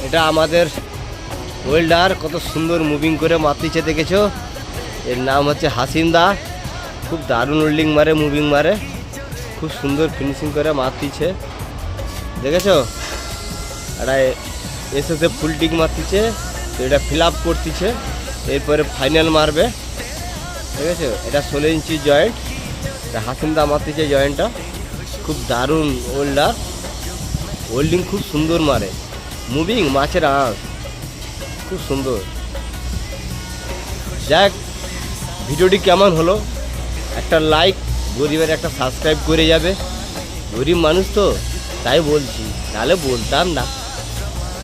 এটা আমাদের ওয়েল্ডার কত সুন্দর মুভিং করে মারতিছে দেখেছো। এর নাম হচ্ছে হাসিন্দা। খুব দারুণ ওয়েল্ডিং মারে, মুভিং মারে, খুব সুন্দর ফিনিশিং করে মারতিছে দেখেছো। এটা এসে ফুল টিক মারতিছে, তো এটা ফিল আপ করতেছে, এরপরে ফাইনাল মারবে ঠিক আছে। এটা 16 ইঞ্চি জয়েন্ট, এটা হাসিন্দা মারতিছে জয়েন্টটা। খুব দারুণ ওয়েল্ডার, ওয়েল্ডিং খুব সুন্দর মারে, মুভিং মাছের আঁশ খুব সুন্দর। যাক, ভিডিওটি কেমন হলো একটা লাইক, গরিবের একটা সাবস্ক্রাইব করে যাবে। গরিব মানুষ তো তাই বলছি, তাহলে বলতাম না।